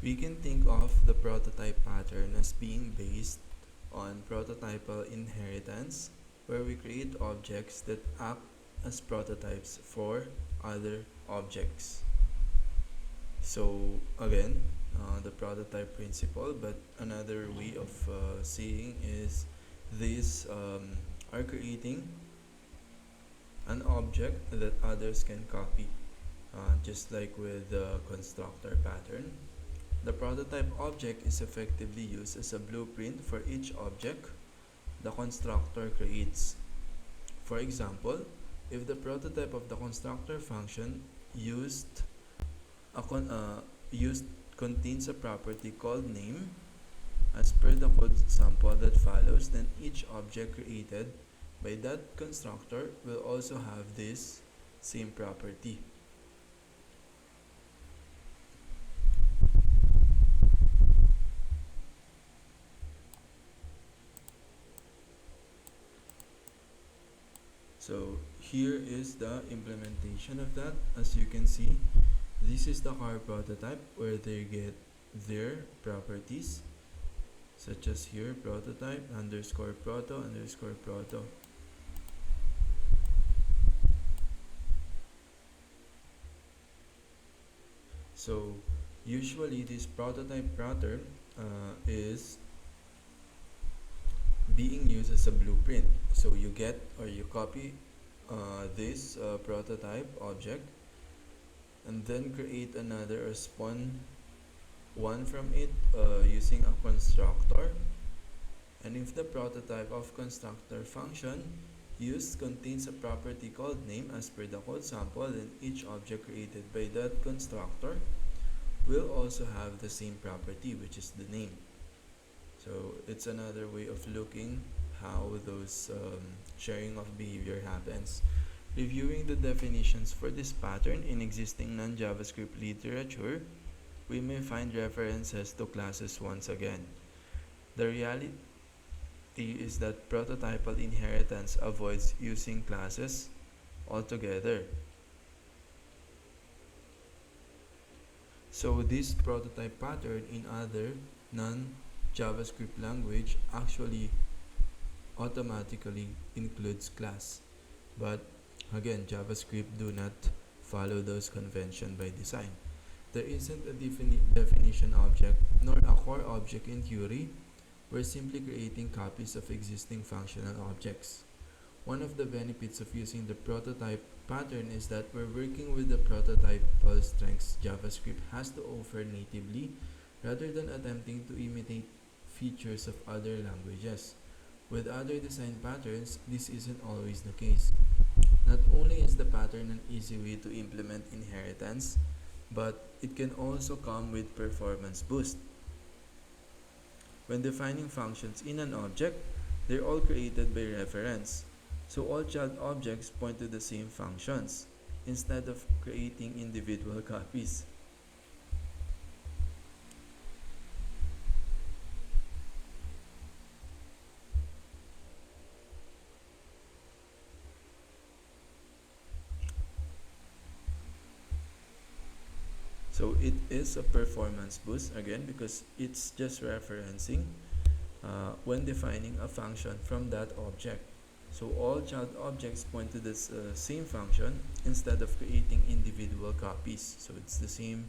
We can think of the prototype pattern as being based on prototypal inheritance, where we create objects that act as prototypes for other objects. So again, the prototype principle, but another way of seeing is these are creating an object that others can copy, just like with the constructor pattern. The prototype object is effectively used as a blueprint for each object the constructor creates. For example, if the prototype of the constructor function used used contains a property called name as per the code sample that follows, then each object created by that constructor will also have this same property. So here is the implementation of that. As you can see, this is the car prototype where they get their properties, such as here prototype underscore proto underscore proto. So usually this prototype pattern is being used as a blueprint. So you get or you copy this prototype object and then create another or spawn one from it using a constructor. And if the prototype of constructor function used contains a property called name as per the code sample, then each object created by that constructor will also have the same property, which is the name. So it's another way of looking how those sharing of behavior happens. Reviewing the definitions for this pattern in existing non-JavaScript literature, we may find references to classes once again. The reality is that prototypal inheritance avoids using classes altogether. So this prototype pattern in other non-JavaScript language actually automatically includes class. But again, JavaScript do not follow those conventions by design. There isn't a definition object nor a core object in theory. We're simply creating copies of existing functional objects. One of the benefits of using the prototype pattern is that we're working with the prototypal strengths JavaScript has to offer natively rather than attempting to imitate features of other languages. With other design patterns, this isn't always the case. Not only is the pattern an easy way to implement inheritance, but it can also come with performance boost. When defining functions in an object, they're all created by reference. So all child objects point to the same functions instead of creating individual copies. So it is a performance boost again because it's just referencing when defining a function from that object. So all child objects point to this same function instead of creating individual copies. So it's the same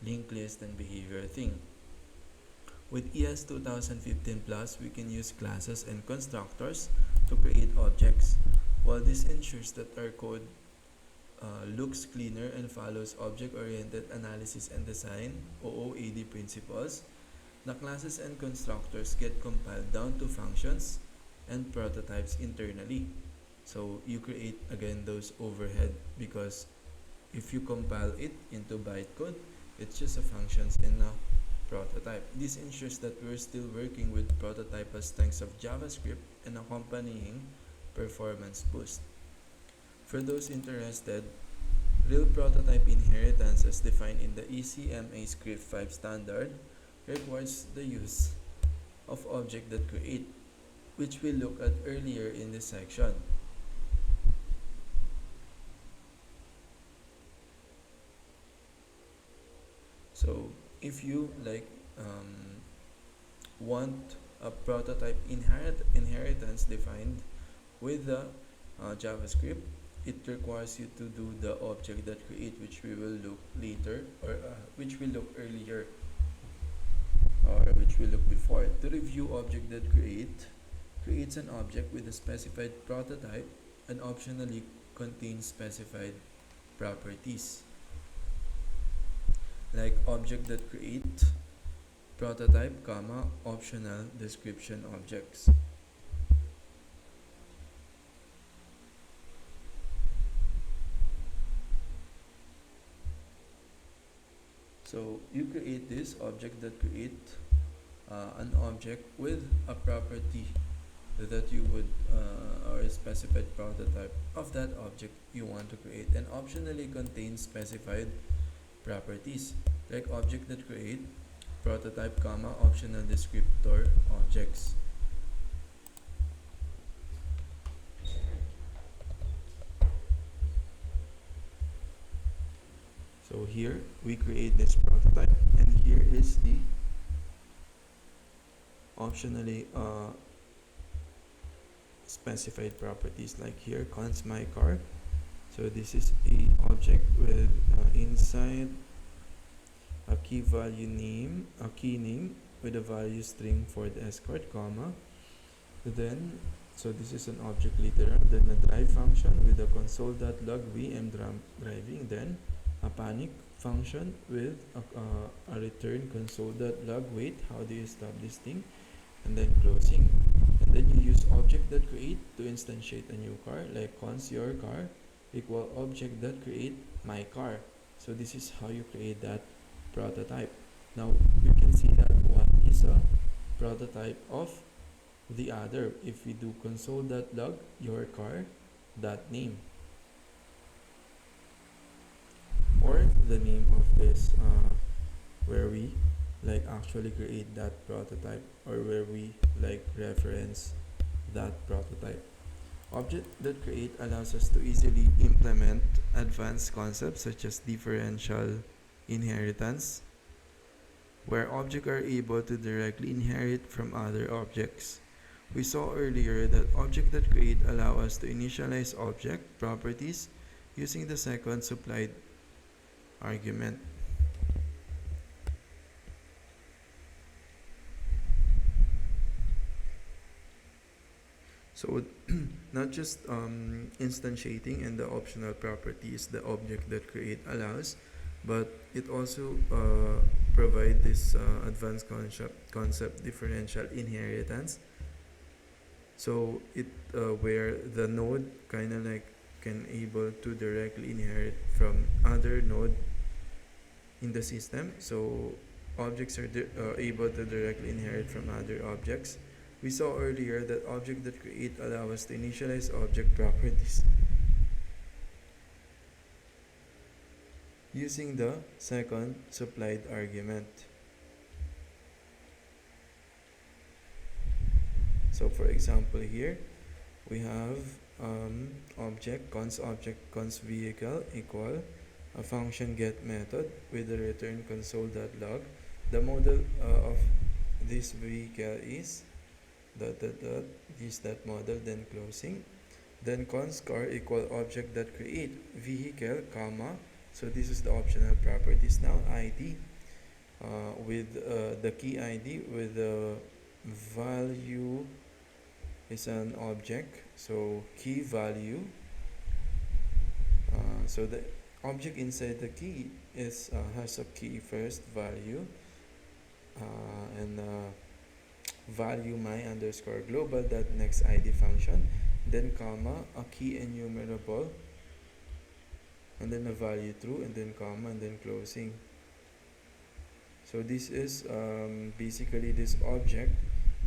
linked list and behavior thing. With ES 2015 Plus, we can use classes and constructors to create objects. While this ensures that our code looks cleaner and follows object-oriented analysis and design OOAD principles, the classes and constructors get compiled down to functions and prototypes internally. So you create again those overhead because if you compile it into bytecode, it's just a functions in a prototype. This ensures that we're still working with prototypal strengths of JavaScript and accompanying performance boost. For those interested, real prototype inheritance as defined in the ECMA Script 5 standard requires the use of object that create, which we'll look at earlier in this section. So if you like want a prototype inheritance defined with the JavaScript, it requires you to do the object that create, which we will look later, or which we look earlier, or which we look before. To review object that creates an object with a specified prototype and optionally contains specified properties, like object that create prototype comma optional description objects. So you create this object that create an object with a property that you would or a specified prototype of that object you want to create, and optionally contains specified properties, like object that create prototype comma optional descriptor objects. So here we create this prototype, and here is the optionally specified properties, like here const my car. So this is a object with inside a key value name, a key name with a value string for the escort, comma. Then, so this is an object literal. Then a drive function with a console.log VM driving. Then a panic function with a return console.log wait, how do you stop this thing, and then closing. And then you use object that create to instantiate a new car, like const your car equal object that create my car. So this is how you create that prototype. Now you can see that one is a prototype of the other if we do console.log your car dot name, or the name of this where we like actually create that prototype, or where we like reference that prototype. Object that create allows us to easily implement advanced concepts such as differential inheritance, where objects are able to directly inherit from other objects. We saw earlier that object that create allow us to initialize object properties using the second supplied argument. So not just instantiating and the optional properties the object that create allows, but it also provide this advanced concept differential inheritance. So it where the node kind of like can able to directly inherit from other node in the system. So objects are able to directly inherit from other objects. We saw earlier that object that create allow us to initialize object properties using the second supplied argument. So for example here we have object const vehicle equal a function get method with the return console.log. The model of this vehicle is dot dot dot is that model, then closing. Then const car equal object that create vehicle comma, so this is the optional properties now, id with the key id with the value is an object, so key value, so the object inside the key is has a key first value and value my underscore global dot next id function, then comma a key enumerable, and then a value true, and then comma, and then closing. So this is basically this object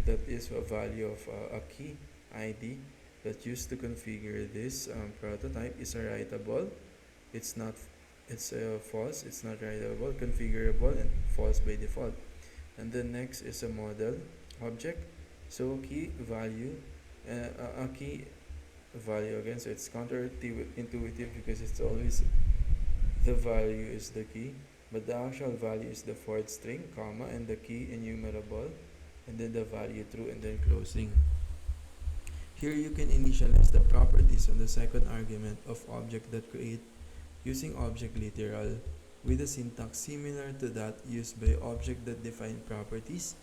that is a value of a key id that used to configure this prototype is a writable. It's not, it's false, it's not writable, configurable, and false by default. And then next is a model object, so key value, a key value again, so it's counterintuitive because it's always the value is the key, but the actual value is the fourth string, comma, and the key enumerable, and then the value true, and then closing. Here you can initialize the properties on the second argument of object that create using object literal with a syntax similar to that used by object that define properties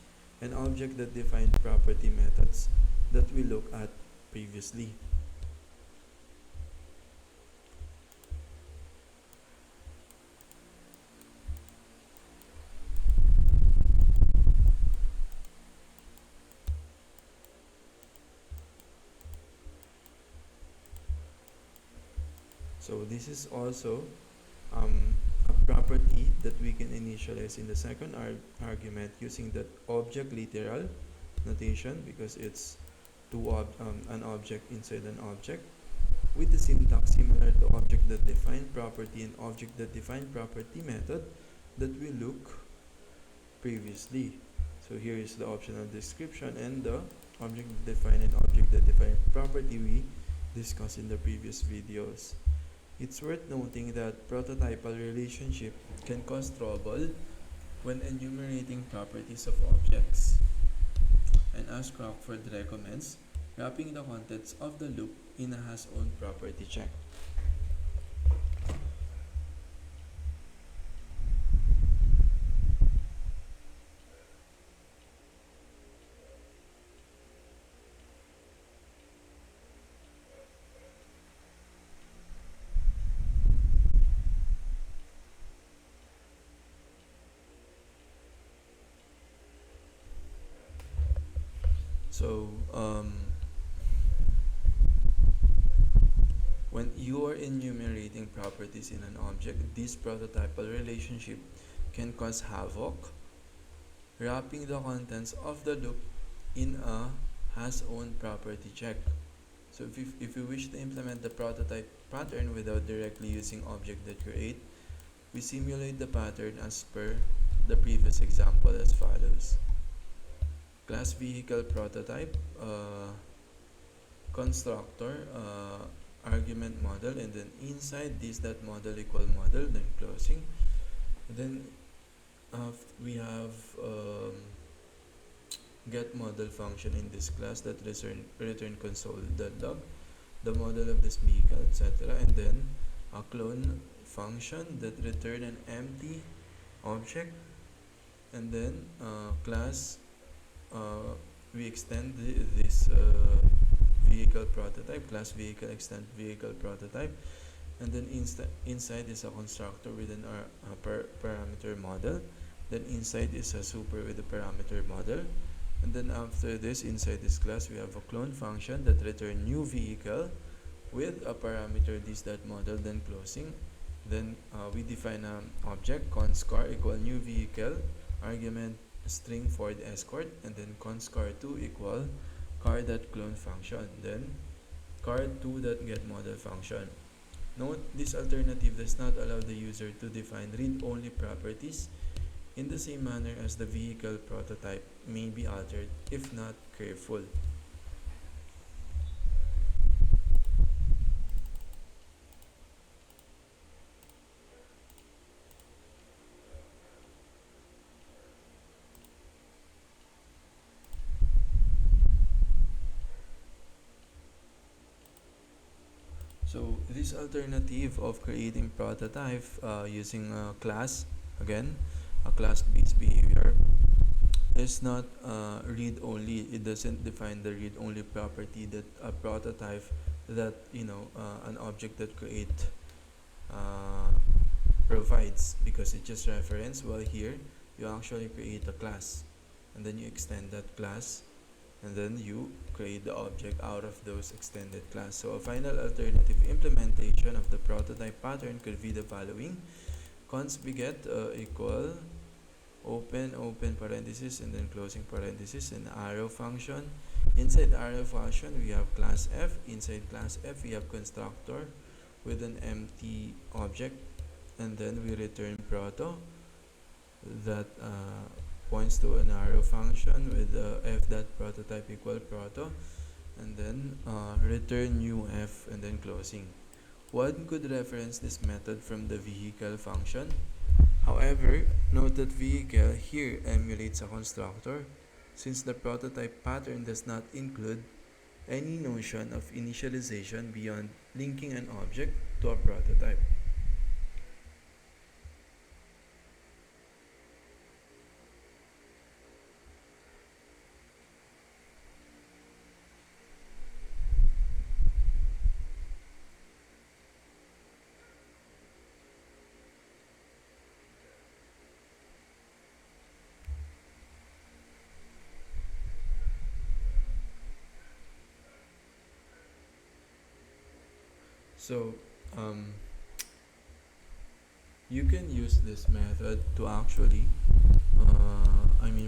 and object that define property methods that we looked at previously. So this is also a property that we can initialize in the second argument using that object literal notation, because it's an object inside an object with the syntax similar to object that define property and object that define property method that we look previously. So here is the optional description and the object that define and object that define property we discussed in the previous videos. It's worth noting that prototypal relationship can cause trouble when enumerating properties of objects. And as Crockford recommends, wrapping the contents of the loop in a has-own property check. So, when you are enumerating properties in an object, this prototypal relationship can cause havoc, wrapping the contents of the loop in a has-own property check. So if you wish to implement the prototype pattern without directly using object that create, we simulate the pattern as per the previous example as follows. Class vehicle prototype, constructor, argument model, and then inside this that model equal model, then closing. And then we have get model function in this class that return console.log, the model of this vehicle, etc. And then a clone function that return an empty object, and then class we extend this vehicle prototype, class vehicle extend vehicle prototype, and then inside is a constructor with an parameter model, then inside is a super with a parameter model, and then after this inside this class we have a clone function that return new vehicle with a parameter this that model, then closing. Then we define an object const car equal new vehicle argument string Ford Escort, and then const car2 equal car.clone function, then car2.get model function. Note, this alternative does not allow the user to define read-only properties in the same manner as the vehicle prototype may be altered if not careful. So this alternative of creating prototype using a class, again, a class-based behavior, is not read-only. It doesn't define the read-only property that a prototype that an object that create provides, because it just reference. While here you actually create a class, and then you extend that class, and then you create the object out of those extended class. So a final alternative implementation of the prototype pattern could be the following: const beget equal open parenthesis and then closing parenthesis and arrow function. Inside arrow function we have class f. Inside class f we have constructor with an empty object, and then we return proto that points to an arrow function with f dot prototype equal proto, and then return new f and then closing. One could reference this method from the vehicle function, However, note that vehicle here emulates a constructor since the prototype pattern does not include any notion of initialization beyond linking an object to a prototype. So, um, you can use this method to actually,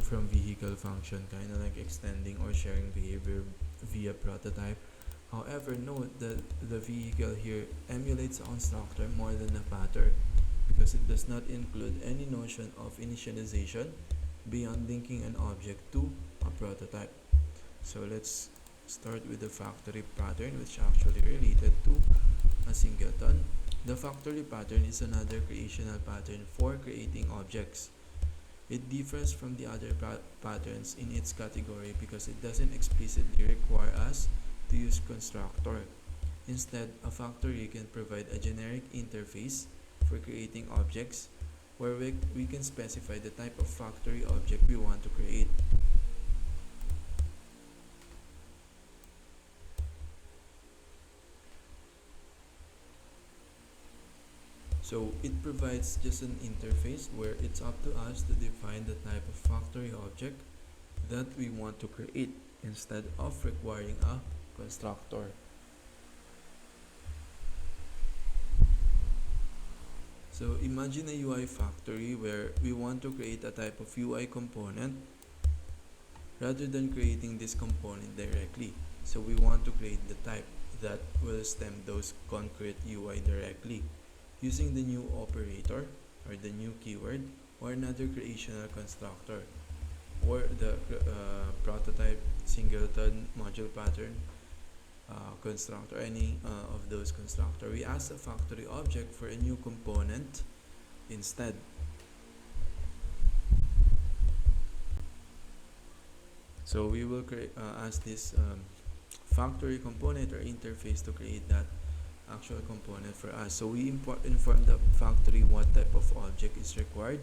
from vehicle function, kind of like extending or sharing behavior via prototype. However, note that the vehicle here emulates a constructor more than a pattern because it does not include any notion of initialization beyond linking an object to a prototype. So let's start with the factory pattern, which actually related to a singleton. The factory pattern is another creational pattern for creating objects. It differs from the other patterns in its category because it doesn't explicitly require us to use constructor. Instead, a factory can provide a generic interface for creating objects where we can specify the type of factory object we want to create. So it provides just an interface where it's up to us to define the type of factory object that we want to create instead of requiring a constructor. So imagine a UI factory where we want to create a type of UI component rather than creating this component directly. So we want to create the type that will stem those concrete UI directly using the new operator or the new keyword or another creational constructor or the prototype singleton module pattern constructor, any of those constructor. We ask a factory object for a new component instead. So we will ask this factory component or interface to create that actual component for us. So we inform the factory what type of object is required,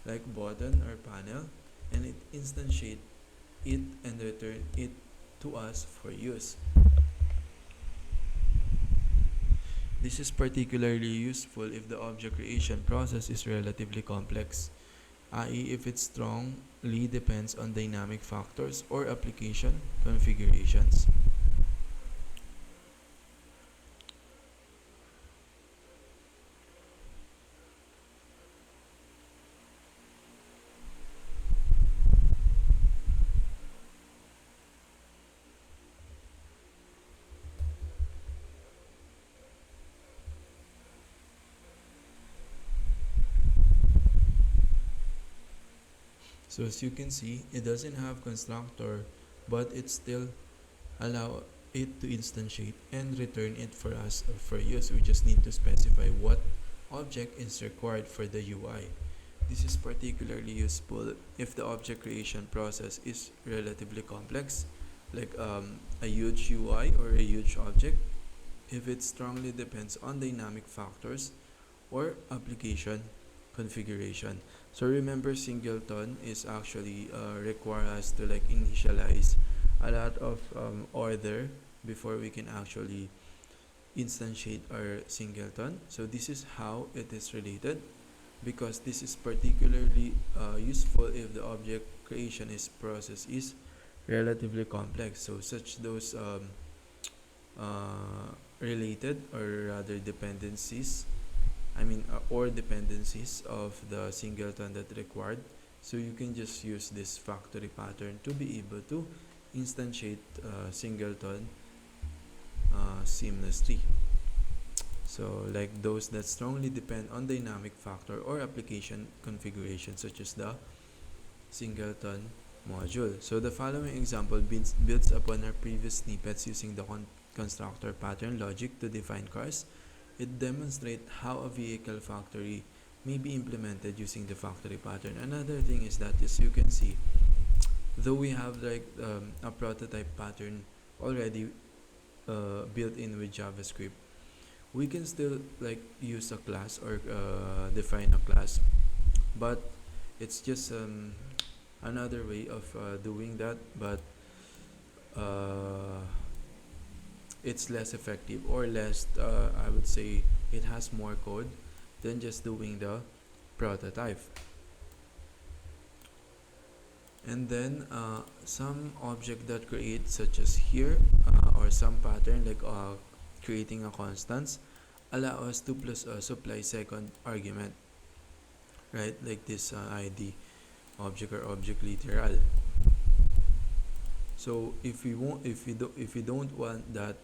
like button or panel, and it instantiate it and return it to us for use. This is particularly useful if the object creation process is relatively complex, i.e. if it strongly depends on dynamic factors or application configurations. So as you can see, it doesn't have constructor, but it still allow it to instantiate and return it for us for use. We just need to specify what object is required for the UI. This is particularly useful if the object creation process is relatively complex, like a huge UI or a huge object, if it strongly depends on dynamic factors or application configuration. So remember, singleton is actually require us to like initialize a lot of order before we can actually instantiate our singleton. So this is how it is related, because this is particularly useful if the object creation process is relatively complex. So such those related or rather dependencies, or dependencies of the singleton that required. So you can just use this factory pattern to be able to instantiate singleton seamlessly. So like those that strongly depend on dynamic factor or application configuration, such as the singleton module. So the following example builds upon our previous snippets using the constructor pattern logic to define cars. It demonstrates how a vehicle factory may be implemented using the factory pattern. Another thing is that, as you can see, though we have like a prototype pattern already built in with JavaScript, we can still like use a class or define a class, but it's just another way of doing that, but uh, it's less effective, or less I would say it has more code than just doing the prototype. And then some object that create, such as here, or some pattern like creating a constants, allow us to supply second argument, right? Like this id object or object literal. So if we don't want that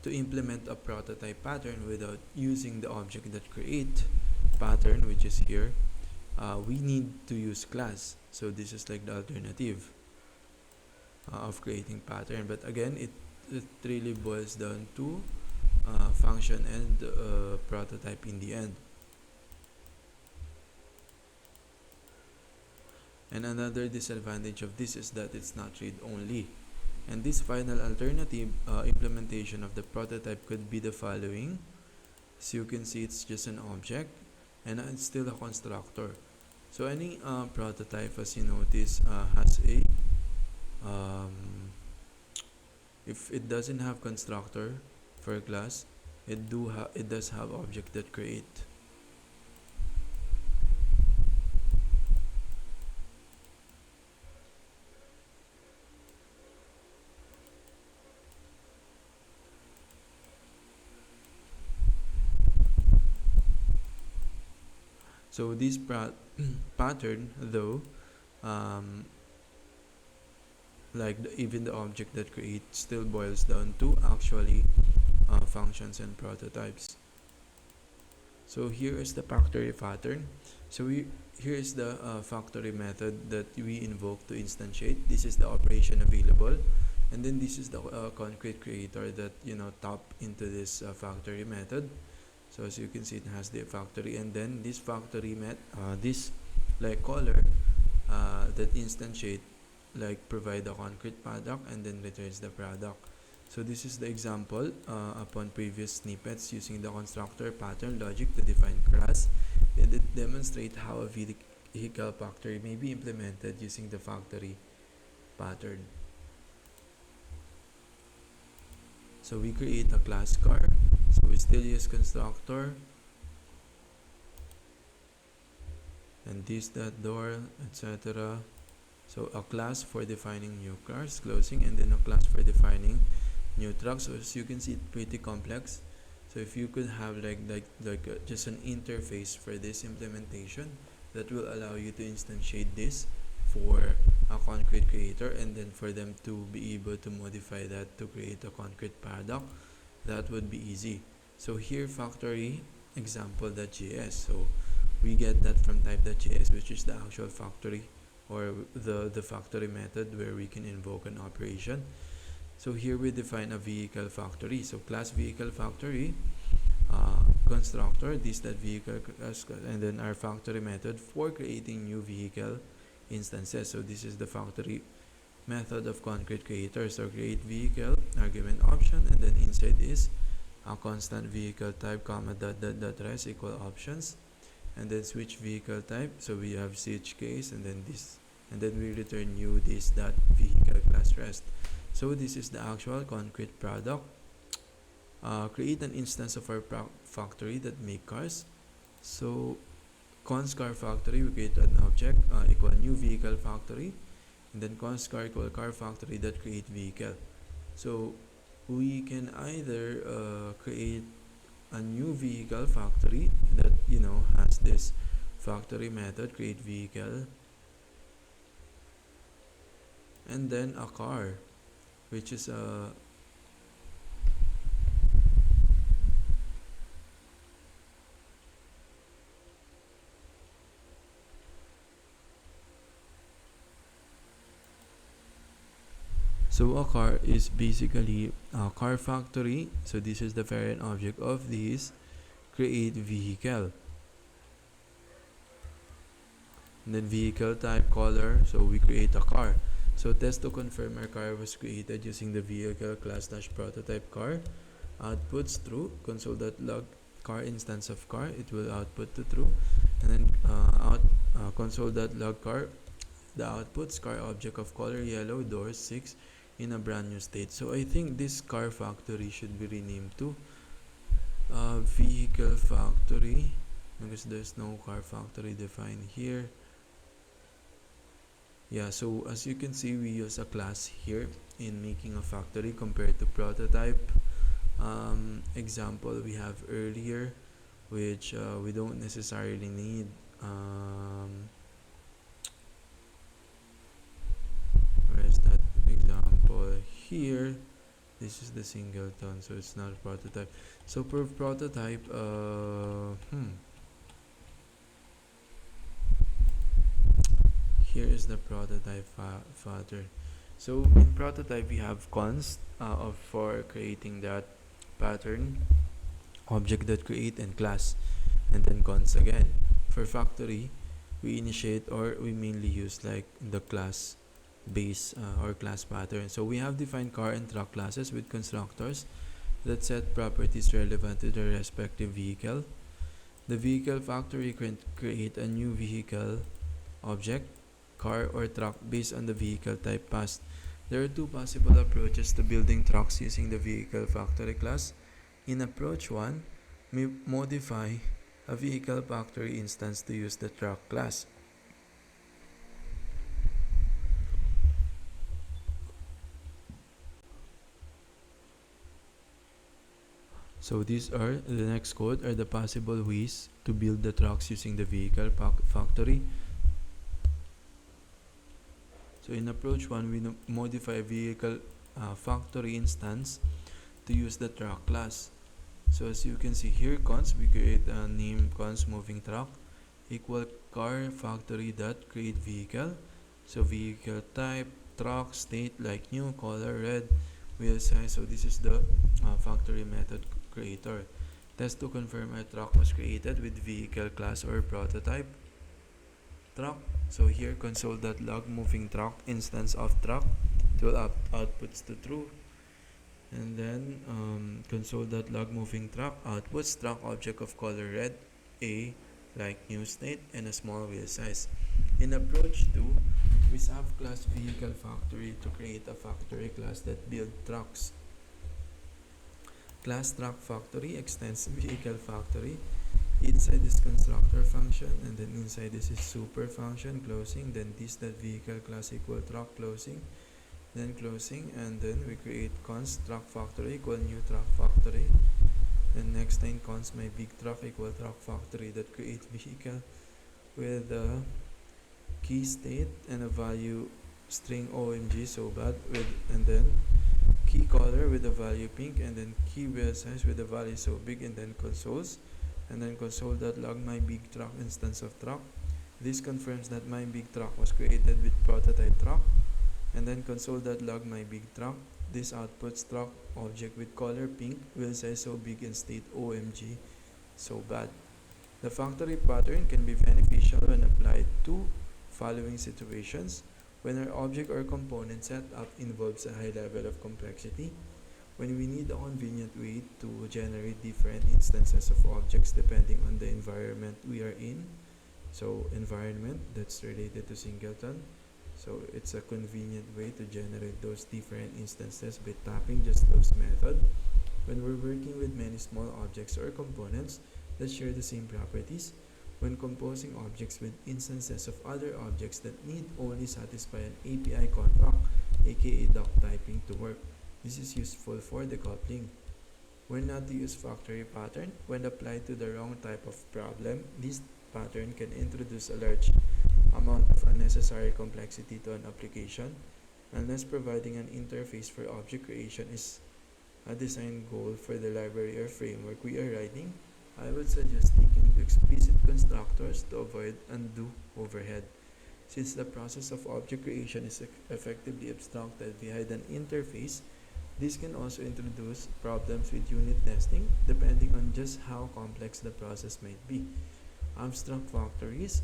to implement a prototype pattern without using the object that create pattern, which is here, we need to use class. So this is like the alternative of creating pattern. But again, it really boils down to function and prototype in the end. And another disadvantage of this is that it's not read-only. And this final alternative implementation of the prototype could be the following. So you can see it's just an object, and it's still a constructor. So any prototype, as you notice, has a if it doesn't have constructor for a class, it does have object that create. So this pattern, though, like even the object that creates, still boils down to actually functions and prototypes. So here is the factory pattern. So here is the factory method that we invoke to instantiate. This is the operation available, and then this is the concrete creator that tap into this factory method. So as you can see, it has the factory, and then this factory this like caller that instantiate, like provide a concrete product and then returns the product. So this is the example upon previous snippets using the constructor pattern logic to define class, and it demonstrate how a vehicle factory may be implemented using the factory pattern. So we create a class car, so we still use constructor, and this, that, door, etc. So a class for defining new cars, closing, and then a class for defining new trucks. So as you can see, it's pretty complex. So if you could have just an interface for this implementation that will allow you to instantiate this for a concrete creator, and then for them to be able to modify that to create a concrete product, that would be easy. So here, factory example.js. So we get that from type.js, which is the actual factory, or the factory method where we can invoke an operation. So here we define a vehicle factory. So class vehicle factory, constructor, this, that, vehicle, and then our factory method for creating new vehicle instances. So this is the factory method of concrete creator. So create vehicle argument option, and then inside is a constant vehicle type comma dot res equal options, and then switch vehicle type. So we have ch case, and then this, and then we return new this dot vehicle class rest. So this is the actual concrete product. Create an instance of our factory that make cars. So const car factory, we create an object equal new vehicle factory, and then const car equal car factory that create vehicle. So we can either create a new vehicle factory that has this factory method create vehicle, and then a car, which is a so a car is basically a car factory. So this is the parent object of this create vehicle. And then vehicle type color, so we create a car. So test to confirm our car was created using the vehicle class dash prototype car. Outputs true. Console.log car instance of car, it will output to true. And then console.log car, the outputs car object of color yellow, doors 6 in a brand new state. So I think this car factory should be renamed to vehicle factory, because there's no car factory defined here. Yeah, so as you can see, we use a class here in making a factory compared to prototype example we have earlier, which we don't necessarily need. Where's that example here? This is the singleton, so it's not a prototype. So per prototype, here is the prototype pattern. So in prototype we have const for creating that pattern, object that create, and class, and then const again. For factory, we initiate, or we mainly use like the class base or class pattern. So we have defined car and truck classes with constructors that set properties relevant to their respective vehicle. The vehicle factory can create a new vehicle object, car or truck, based on the vehicle type passed. There are two possible approaches to building trucks using the vehicle factory class. In approach 1, we modify a vehicle factory instance to use the truck class. So these are the next code are the possible ways to build the trucks using the vehicle factory. So in approach 1, we modify a vehicle factory instance to use the truck class. So as you can see here, const, we create a name const moving truck equal car factory dot create vehicle. So vehicle type, truck, state like new, color red, wheel size. So this is the factory method creator. Test to confirm a truck was created with vehicle class or prototype truck. So here console.log moving truck instance of truck, it will outputs to true. And then console.log moving truck outputs truck object of color red, a like new state, and a small wheel size. In approach 2, we have class vehicle factory to create a factory class that build trucks. Class truck factory extends vehicle factory. Inside this constructor function, and then inside this is super function closing, then this that vehicle class equal truck closing, then closing, and then we create const truck factory equal new truck factory. Then next line const my big truck equal truck factory that create vehicle with a key state and a value string omg, so bad, with, and then key color with the value pink, and then key wheel size with the value so big, and then consoles, and then console.log my big truck instance of truck. This confirms that my big truck was created with prototype truck, and then console.log my big truck. This outputs truck object with color pink, wheel size so big, and state omg, so bad. The factory pattern can be beneficial when applied to following situations: when our object or component setup involves a high level of complexity, when we need a convenient way to generate different instances of objects depending on the environment we are in. So environment, that's related to singleton. So it's a convenient way to generate those different instances by tapping just those methods. When we're working with many small objects or components that share the same properties, when composing objects with instances of other objects that need only satisfy an API contract, aka doc typing, to work. This is useful for decoupling. When not to use factory pattern, when applied to the wrong type of problem, this pattern can introduce a large amount of unnecessary complexity to an application. Unless providing an interface for object creation is a design goal for the library or framework we are writing, I would suggest sticking to explicit constructors to avoid undue overhead. Since the process of object creation is effectively abstracted behind an interface, This can also introduce problems with unit testing depending on just how complex the process might be. Abstract factories,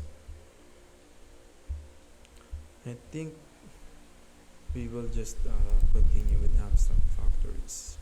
I think we will just continue with abstract factories.